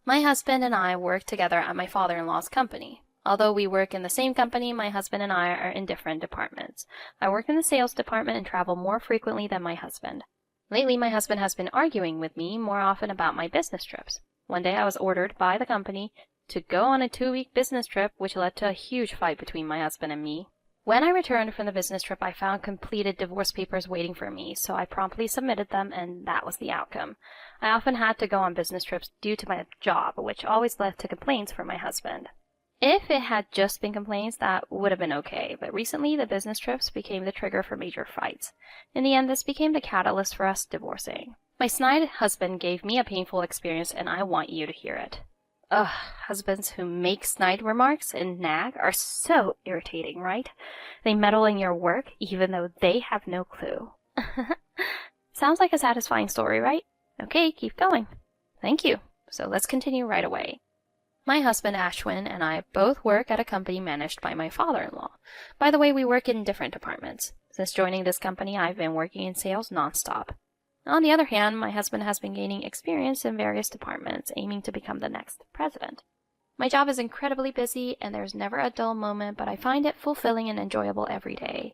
My husband and I work together at my father-in-law's company. Although we work in the same company, my husband and I are in different departments. I work in the sales department and travel more frequently than my husband. Lately, my husband has been arguing with me more often about my business trips. One day I was ordered by the company to go on a 2-week business trip, which led to a huge fight between my husband and me. When I returned from the business trip, I found completed divorce papers waiting for me, so I promptly submitted them, and that was the outcome. I often had to go on business trips due to my job, which always led to complaints from my husband. If it had just been complaints, that would have been okay, but recently the business trips became the trigger for major fights. In the end, this became the catalyst for us divorcing. My snide husband gave me a painful experience, and I want you to hear it. Ugh, husbands who make snide remarks and nag are so irritating, right? They meddle in your work even though they have no clue. Sounds like a satisfying story, right? Okay, keep going. Thank you. So let's continue right away. My husband Ashwin and I both work at a company managed by my father-in-law. By the way, we work in different departments. Since joining this company, I've been working in sales nonstop. On the other hand, my husband has been gaining experience in various departments, aiming to become the next president. My job is incredibly busy, and there's never a dull moment, but I find it fulfilling and enjoyable every day.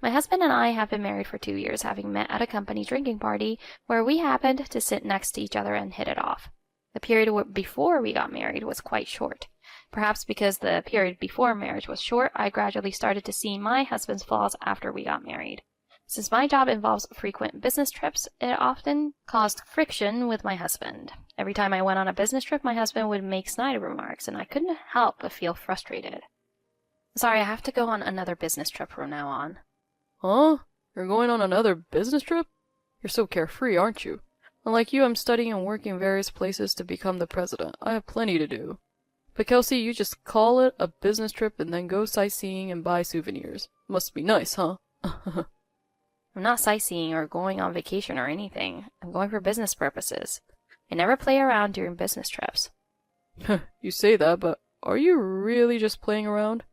My husband and I have been married for 2 years, having met at a company drinking party where we happened to sit next to each other and hit it off. The period before we got married was quite short. Perhaps because the period before marriage was short, I gradually started to see my husband's flaws after we got married. Since my job involves frequent business trips, it often caused friction with my husband. Every time I went on a business trip, my husband would make snide remarks, and I couldn't help but feel frustrated. Sorry, I have to go on another business trip from now on. Huh? You're going on another business trip? You're so carefree, aren't you? Unlike you, I'm studying and working in various places to become the president. I have plenty to do. But Kelsey, you just call it a business trip and then go sightseeing and buy souvenirs. Must be nice, huh? I'm not sightseeing or going on vacation or anything. I'm going for business purposes. I never play around during business trips. You say that, but are you really just playing around?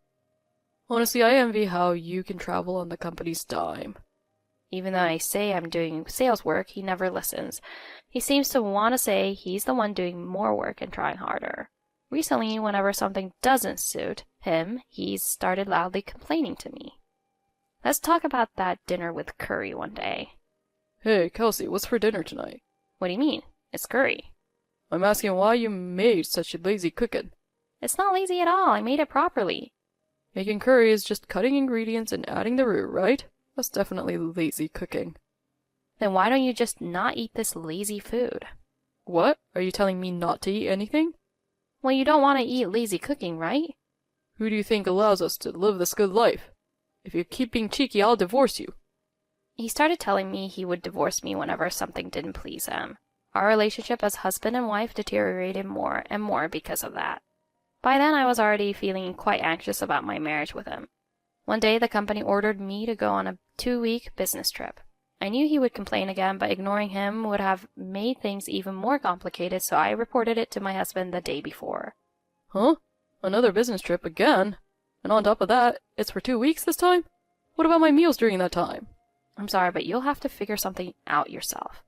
Honestly, I envy how you can travel on the company's dime. Even though I say I'm doing sales work, he never listens. He seems to want to say he's the one doing more work and trying harder. Recently, whenever something doesn't suit him, he's started loudly complaining to me. Let's talk about that dinner with curry one day. Hey, Kelsey, what's for dinner tonight? What do you mean? It's curry. I'm asking why you made such a lazy cooking. It's not lazy at all. I made it properly. Making curry is just cutting ingredients and adding the roux, right? That's definitely lazy cooking. Then why don't you just not eat this lazy food? What? Are you telling me not to eat anything? Well, you don't want to eat lazy cooking, right? Who do you think allows us to live this good life? If you keep being cheeky, I'll divorce you. He started telling me he would divorce me whenever something didn't please him. Our relationship as husband and wife deteriorated more and more because of that. By then, I was already feeling quite anxious about my marriage with him. One day, the company ordered me to go on a 2-week business trip. I knew he would complain again, but ignoring him would have made things even more complicated, so I reported it to my husband the day before. Huh? Another business trip again? And on top of that, it's for 2 weeks this time? What about my meals during that time? I'm sorry, but you'll have to figure something out yourself.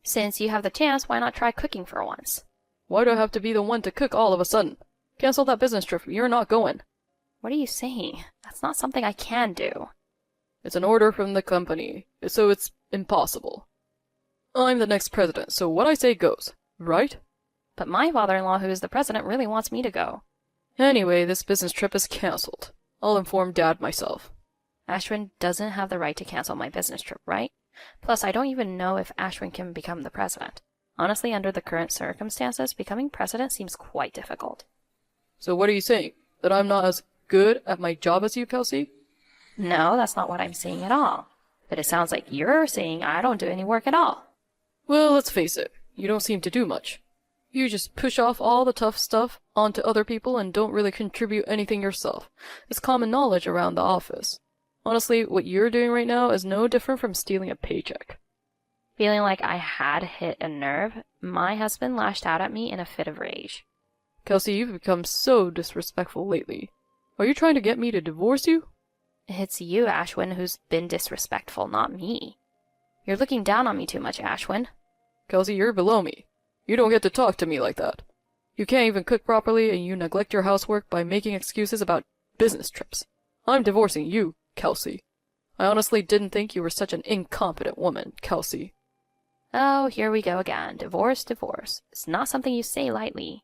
Since you have the chance, why not try cooking for once? Why do I have to be the one to cook all of a sudden? Cancel that business trip. You're not going. What are you saying? That's not something I can do. It's an order from the company, so it's impossible. I'm the next president, so what I say goes, right? But my father-in-law, who is the president, really wants me to go. Anyway, this business trip is cancelled. I'll inform Dad myself. Ashwin doesn't have the right to cancel my business trip, right? Plus, I don't even know if Ashwin can become the president. Honestly, under the current circumstances, becoming president seems quite difficult. So what are you saying? That I'm not as good at my job as you, Kelsey? No, that's not what I'm saying at all. But it sounds like you're saying I don't do any work at all. Well, let's face it. You don't seem to do much. You just push off all the tough stuff onto other people and don't really contribute anything yourself. It's common knowledge around the office. Honestly, what you're doing right now is no different from stealing a paycheck. Feeling like I had hit a nerve, my husband lashed out at me in a fit of rage. Kelsey, you've become so disrespectful lately. Are you trying to get me to divorce you? It's you, Ashwin, who's been disrespectful, not me. You're looking down on me too much, Ashwin. Kelsey, you're below me. You don't get to talk to me like that. You can't even cook properly, and you neglect your housework by making excuses about business trips. I'm divorcing you, Kelsey. I honestly didn't think you were such an incompetent woman, Kelsey. Oh, here we go again. Divorce, divorce. It's not something you say lightly.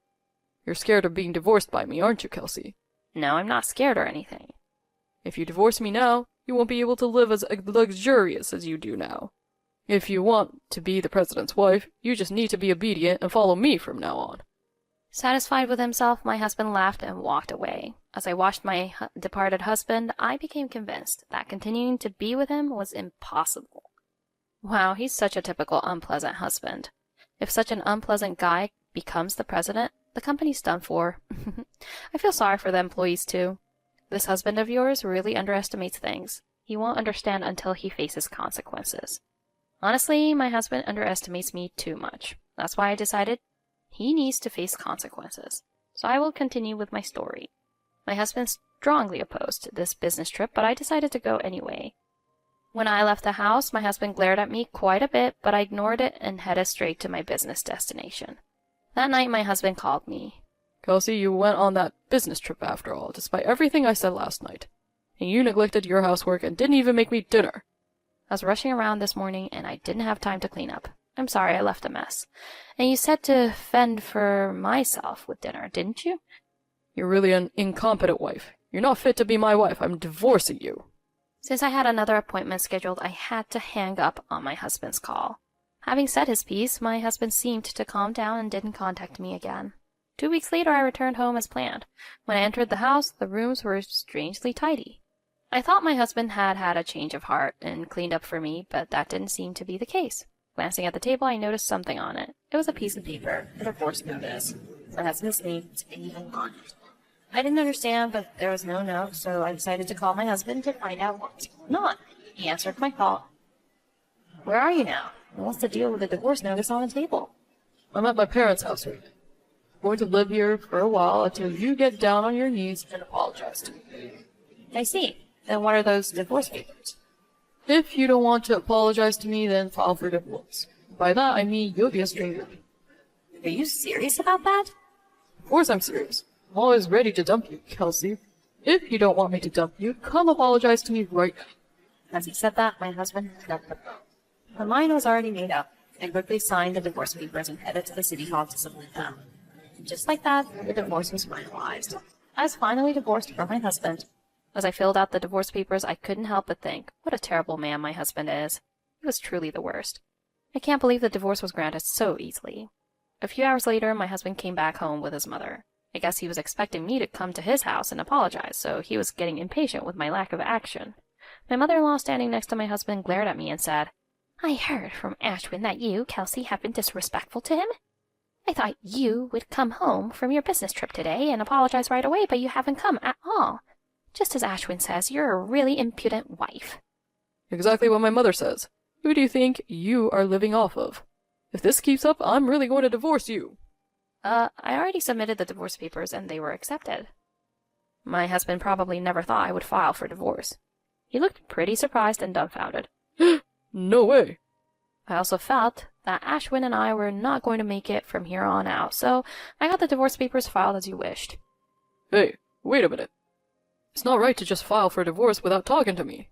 You're scared of being divorced by me, aren't you, Kelsey? No, I'm not scared or anything. If you divorce me now, you won't be able to live as luxurious as you do now. If you want to be the president's wife, you just need to be obedient and follow me from now on. Satisfied with himself, my husband laughed and walked away. As I watched my departed husband, I became convinced that continuing to be with him was impossible. Wow, he's such a typical unpleasant husband. If such an unpleasant guy becomes the president, the company's done for. I feel sorry for the employees, too. This husband of yours really underestimates things. He won't understand until he faces consequences. Honestly, my husband underestimates me too much. That's why I decided he needs to face consequences. So I will continue with my story. My husband strongly opposed this business trip, but I decided to go anyway. When I left the house, my husband glared at me quite a bit, but I ignored it and headed straight to my business destination. That night, my husband called me. Kelsey, you went on that business trip after all, despite everything I said last night. And you neglected your housework and didn't even make me dinner. I was rushing around this morning and I didn't have time to clean up. I'm sorry I left a mess. And you said to fend for myself with dinner, didn't you? You're really an incompetent wife. You're not fit to be my wife. I'm divorcing you. Since I had another appointment scheduled, I had to hang up on my husband's call. Having said his piece, my husband seemed to calm down and didn't contact me again. 2 weeks later, I returned home as planned. When I entered the house, the rooms were strangely tidy. I thought my husband had had a change of heart and cleaned up for me, but that didn't seem to be the case. Glancing at the table, I noticed something on it. It was a piece of paper, a divorce notice. My husband's name was even on it. I didn't understand, but there was no note, so I decided to call my husband to find out what's going on. He answered my call. Where are you now? And what's the deal with the divorce notice on the table? I'm at my parents' house right now. I'm going to live here for a while until you get down on your knees and apologize to me. I see. Then what are those divorce papers? If you don't want to apologize to me, then file for divorce. By that, I mean you'll be a stranger. Are you serious about that? Of course I'm serious. I'm always ready to dump you, Kelsey. If you don't want me to dump you, come apologize to me right now. As he said that, my husband hung up the phone. My mind was already made up. I quickly signed the divorce papers and headed to the city hall to submit them. Just like that, the divorce was finalized. I was finally divorced from my husband. As I filled out the divorce papers, I couldn't help but think, what a terrible man my husband is. He was truly the worst. I can't believe the divorce was granted so easily. A few hours later, my husband came back home with his mother. I guess he was expecting me to come to his house and apologize, so he was getting impatient with my lack of action. My mother-in-law, standing next to my husband, glared at me and said, I heard from Ashwin that you, Kelsey, have been disrespectful to him. I thought you would come home from your business trip today and apologize right away, but you haven't come at all. Just as Ashwin says, you're a really impudent wife. Exactly what my mother says. Who do you think you are living off of? If this keeps up, I'm really going to divorce you. I already submitted the divorce papers and they were accepted. My husband probably never thought I would file for divorce. He looked pretty surprised and dumbfounded. No way. I also felt that Ashwin and I were not going to make it from here on out, so I got the divorce papers filed as you wished. Hey, wait a minute. It's not right to just file for divorce without talking to me.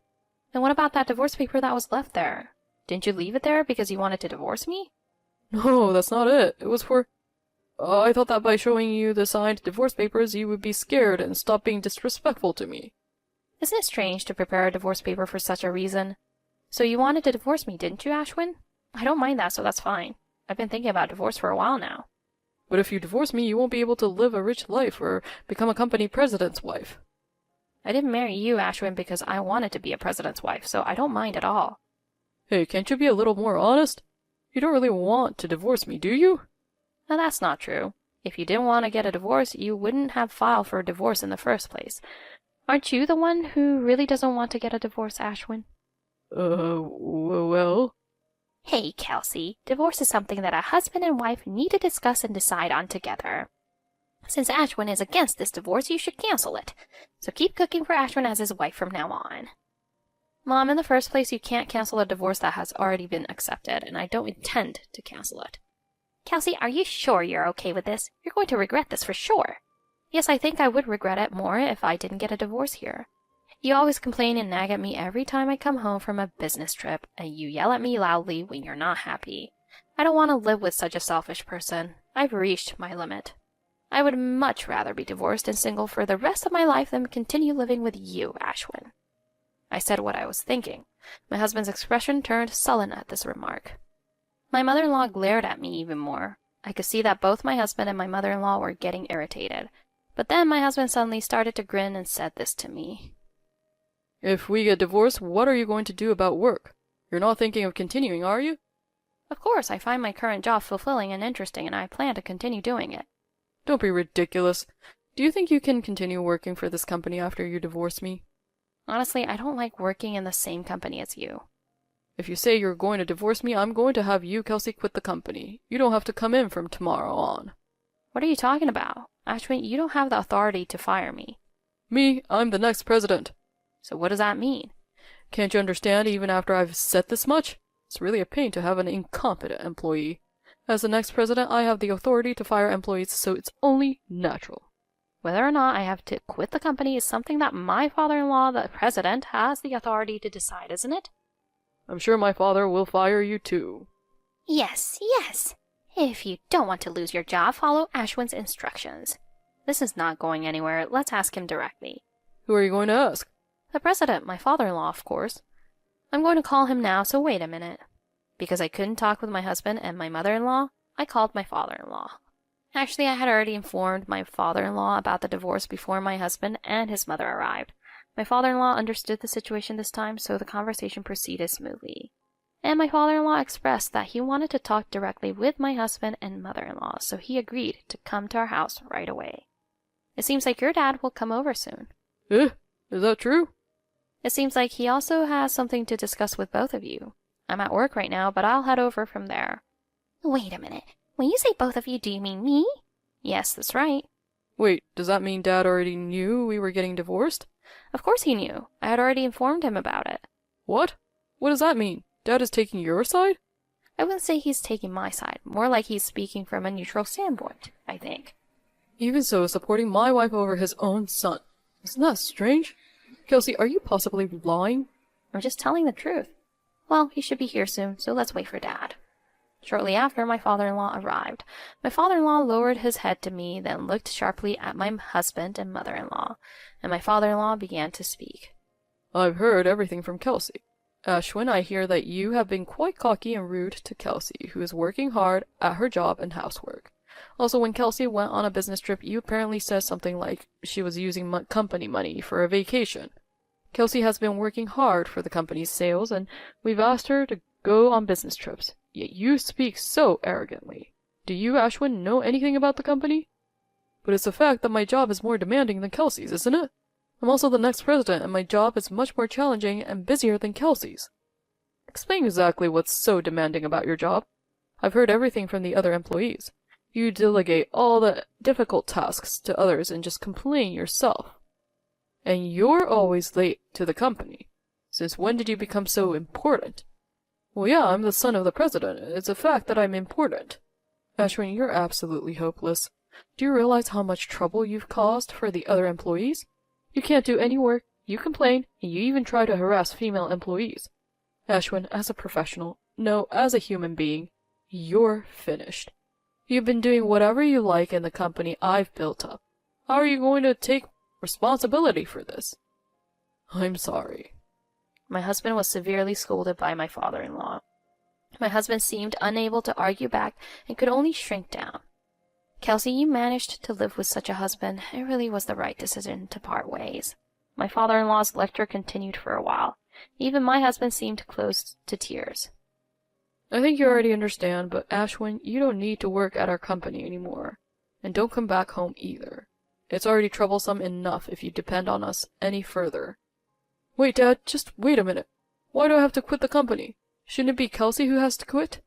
Then what about that divorce paper that was left there? Didn't you leave it there because you wanted to divorce me? No, that's not it. It was for... I thought that by showing you the signed divorce papers, you would be scared and stop being disrespectful to me. Isn't it strange to prepare a divorce paper for such a reason? So you wanted to divorce me, didn't you, Ashwin? I don't mind that, so that's fine. I've been thinking about divorce for a while now. But if you divorce me, you won't be able to live a rich life or become a company president's wife. I didn't marry you, Ashwin, because I wanted to be a president's wife, so I don't mind at all. Hey, can't you be a little more honest? You don't really want to divorce me, do you? Now that's not true. If you didn't want to get a divorce, you wouldn't have filed for a divorce in the first place. Aren't you the one who really doesn't want to get a divorce, Ashwin? Well... Hey, Kelsey, divorce is something that a husband and wife need to discuss and decide on together. Since Ashwin is against this divorce, you should cancel it. So keep cooking for Ashwin as his wife from now on. Mom, in the first place, you can't cancel a divorce that has already been accepted, and I don't intend to cancel it. Kelsey, are you sure you're okay with this? You're going to regret this for sure. Yes, I think I would regret it more if I didn't get a divorce here. You always complain and nag at me every time I come home from a business trip, and you yell at me loudly when you're not happy. I don't want to live with such a selfish person. I've reached my limit. I would much rather be divorced and single for the rest of my life than continue living with you, Ashwin. I said what I was thinking. My husband's expression turned sullen at this remark. My mother-in-law glared at me even more. I could see that both my husband and my mother-in-law were getting irritated. But then my husband suddenly started to grin and said this to me. If we get divorced, what are you going to do about work? You're not thinking of continuing, are you? Of course, I find my current job fulfilling and interesting, and I plan to continue doing it. Don't be ridiculous. Do you think you can continue working for this company after you divorce me? Honestly, I don't like working in the same company as you. If you say you're going to divorce me, I'm going to have you, Kelsey, quit the company. You don't have to come in from tomorrow on. What are you talking about? Ashwin, you don't have the authority to fire me. Me? I'm the next president. So what does that mean? Can't you understand even after I've said this much? It's really a pain to have an incompetent employee. As the next president, I have the authority to fire employees, so it's only natural. Whether or not I have to quit the company is something that my father-in-law, the president, has the authority to decide, isn't it? I'm sure my father will fire you too. Yes, yes. If you don't want to lose your job, follow Ashwin's instructions. This is not going anywhere. Let's ask him directly. Who are you going to ask? The president, my father-in-law, of course. I'm going to call him now, so wait a minute. Because I couldn't talk with my husband and my mother-in-law, I called my father-in-law. Actually, I had already informed my father-in-law about the divorce before my husband and his mother arrived. My father-in-law understood the situation this time, so the conversation proceeded smoothly. And my father-in-law expressed that he wanted to talk directly with my husband and mother-in-law, so he agreed to come to our house right away. It seems like your dad will come over soon. Is that true? It seems like he also has something to discuss with both of you. I'm at work right now, but I'll head over from there. Wait a minute. When you say both of you, do you mean me? Yes, that's right. Wait, does that mean Dad already knew we were getting divorced? Of course he knew. I had already informed him about it. What? What does that mean? Dad is taking your side? I wouldn't say he's taking my side. More like he's speaking from a neutral standpoint, I think. Even so, supporting my wife over his own son. Isn't that strange? Kelsey, are you possibly lying? I'm just telling the truth. Well, he should be here soon, so let's wait for Dad. Shortly after, my father-in-law arrived. My father-in-law lowered his head to me, then looked sharply at my husband and mother-in-law, and my father-in-law began to speak. I've heard everything from Kelsey. Ashwin, I hear that you have been quite cocky and rude to Kelsey, who is working hard at her job and housework. Also, when Kelsey went on a business trip, you apparently said something like she was using company money for a vacation. Kelsey has been working hard for the company's sales, and we've asked her to go on business trips. Yet you speak so arrogantly. Do you, Ashwin, know anything about the company? But it's a fact that my job is more demanding than Kelsey's, isn't it? I'm also the next president, and my job is much more challenging and busier than Kelsey's. Explain exactly what's so demanding about your job. I've heard everything from the other employees. You delegate all the difficult tasks to others and just complain yourself. And you're always late to the company. Since when did you become so important? Well, yeah, I'm the son of the president. It's a fact that I'm important. Ashwin, you're absolutely hopeless. Do you realize how much trouble you've caused for the other employees? You can't do any work, you complain, and you even try to harass female employees. Ashwin, as a professional, no, as a human being, you're finished. You've been doing whatever you like in the company I've built up. How are you going to take responsibility for this? I'm sorry. My husband was severely scolded by my father-in-law. My husband seemed unable to argue back and could only shrink down. Kelsey, you managed to live with such a husband. It really was the right decision to part ways. My father-in-law's lecture continued for a while. Even my husband seemed close to tears. I think you already understand, but Ashwin, you don't need to work at our company anymore. And don't come back home either. It's already troublesome enough if you depend on us any further. Wait, Dad, just wait a minute. Why do I have to quit the company? Shouldn't it be Kelsey who has to quit?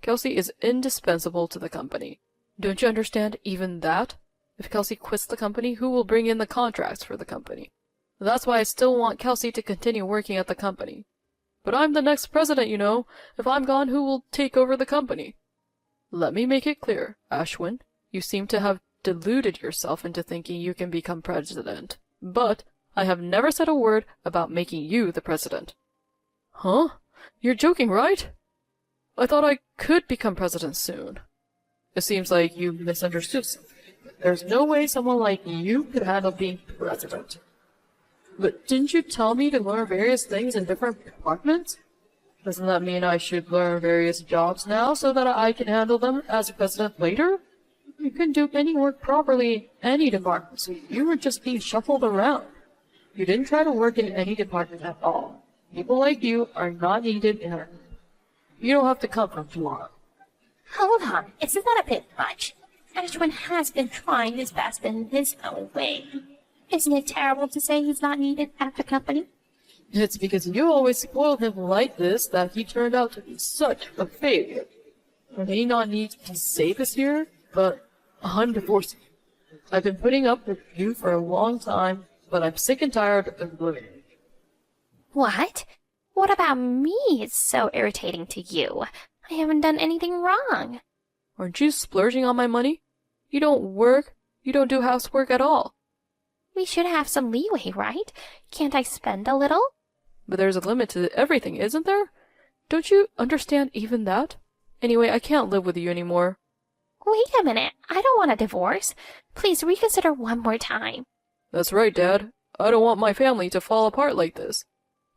Kelsey is indispensable to the company. Don't you understand even that? If Kelsey quits the company, who will bring in the contracts for the company? That's why I still want Kelsey to continue working at the company. But I'm the next president, you know. If I'm gone, who will take over the company? Let me make it clear, Ashwin. You seem to have deluded yourself into thinking you can become president. But I have never said a word about making you the president. Huh? You're joking, right? I thought I could become president soon. It seems like you misunderstood something. There's no way someone like you could handle being president. But didn't you tell me to learn various things in different departments? Doesn't that mean I should learn various jobs now so that I can handle them as president later? You couldn't do any work properly in any department, so you were just being shuffled around. You didn't try to work in any department at all. People like you are not needed in our... You don't have to come from tomorrow. Hold on, isn't that a bit much? Ashwin has been trying his best in his own way. Isn't it terrible to say he's not needed at the company? It's because you always spoiled him like this that he turned out to be such a failure. I may not need to be safest here, but I'm divorcing you. I've been putting up with you for a long time, but I'm sick and tired of living with you. What? What about me is so irritating to you? I haven't done anything wrong. Aren't you splurging on my money? You don't work. You don't do housework at all. We should have some leeway, right? Can't I spend a little? But there's a limit to everything, isn't there? Don't you understand even that? Anyway, I can't live with you anymore. Wait a minute. I don't want a divorce. Please reconsider one more time. That's right, Dad. I don't want my family to fall apart like this.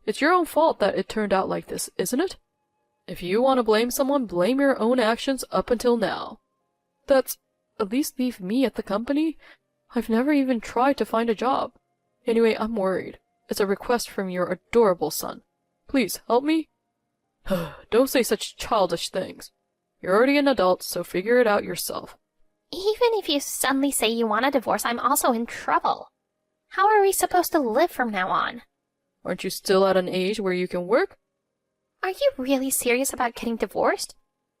It's your own fault that it turned out like this, isn't it? If you want to blame someone, blame your own actions up until now. At least leave me at the company. I've never even tried to find a job. Anyway, I'm worried. It's a request from your adorable son. Please, help me? Don't say such childish things. You're already an adult, so figure it out yourself. Even if you suddenly say you want a divorce, I'm also in trouble. How are we supposed to live from now on? Aren't you still at an age where you can work? Are you really serious about getting divorced?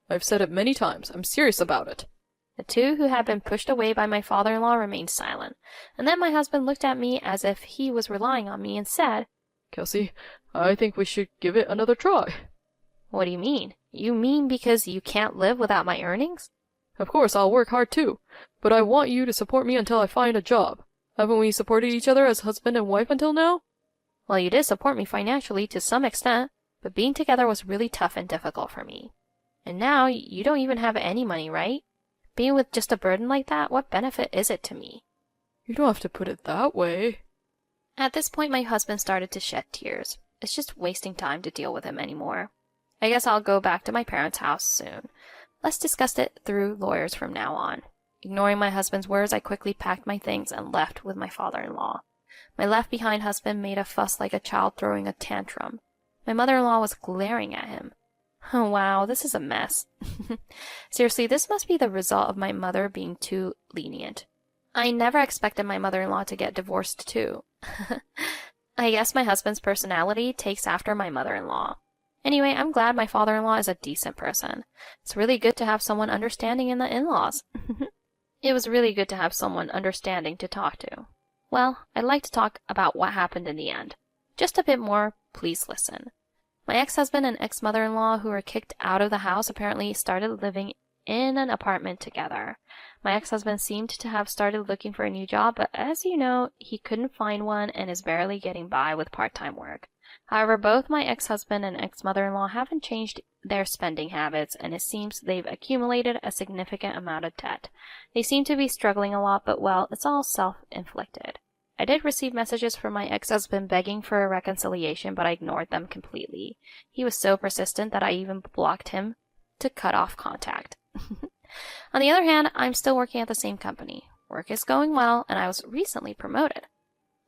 I've said it many times. I'm serious about it. The two who had been pushed away by my father-in-law remained silent, and then my husband looked at me as if he was relying on me and said, Kelsey, I think we should give it another try. What do you mean? You mean because you can't live without my earnings? Of course, I'll work hard too, but I want you to support me until I find a job. Haven't we supported each other as husband and wife until now? Well, you did support me financially to some extent, but being together was really tough and difficult for me. And now you don't even have any money, right? Being with just a burden like that, what benefit is it to me? You don't have to put it that way. At this point, my husband started to shed tears. It's just wasting time to deal with him anymore. I guess I'll go back to my parents' house soon. Let's discuss it through lawyers from now on. Ignoring my husband's words, I quickly packed my things and left with my father-in-law. My left-behind husband made a fuss like a child throwing a tantrum. My mother-in-law was glaring at him. Oh, wow, this is a mess. Seriously, this must be the result of my mother being too lenient. I never expected my mother-in-law to get divorced, too. I guess my husband's personality takes after my mother-in-law. Anyway, I'm glad my father-in-law is a decent person. It's really good to have someone understanding in the in-laws. It was really good to have someone understanding to talk to. Well, I'd like to talk about what happened in the end. Just a bit more, please listen. My ex-husband and ex-mother-in-law who were kicked out of the house apparently started living in an apartment together. My ex-husband seemed to have started looking for a new job, but as you know, he couldn't find one and is barely getting by with part-time work. However, both my ex-husband and ex-mother-in-law haven't changed their spending habits, and it seems they've accumulated a significant amount of debt. They seem to be struggling a lot, but well, it's all self-inflicted. I did receive messages from my ex-husband begging for a reconciliation, but I ignored them completely. He was so persistent that I even blocked him to cut off contact. On the other hand, I'm still working at the same company. Work is going well, and I was recently promoted.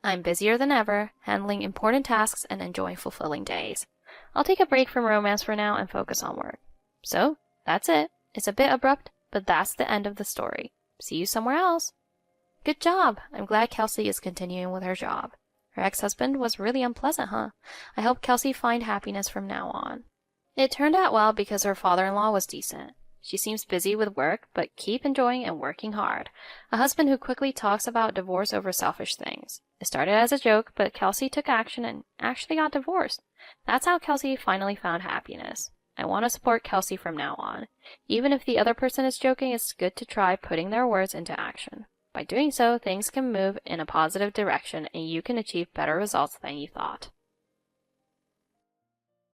I'm busier than ever, handling important tasks and enjoying fulfilling days. I'll take a break from romance for now and focus on work. So, that's it. It's a bit abrupt, but that's the end of the story. See you somewhere else. Good job. I'm glad Kelsey is continuing with her job. Her ex-husband was really unpleasant, huh? I hope Kelsey find happiness from now on. It turned out well because her father-in-law was decent. She seems busy with work, but keep enjoying and working hard. A husband who quickly talks about divorce over selfish things. It started as a joke, but Kelsey took action and actually got divorced. That's how Kelsey finally found happiness. I want to support Kelsey from now on. Even if the other person is joking, it's good to try putting their words into action. By doing so, things can move in a positive direction and you can achieve better results than you thought.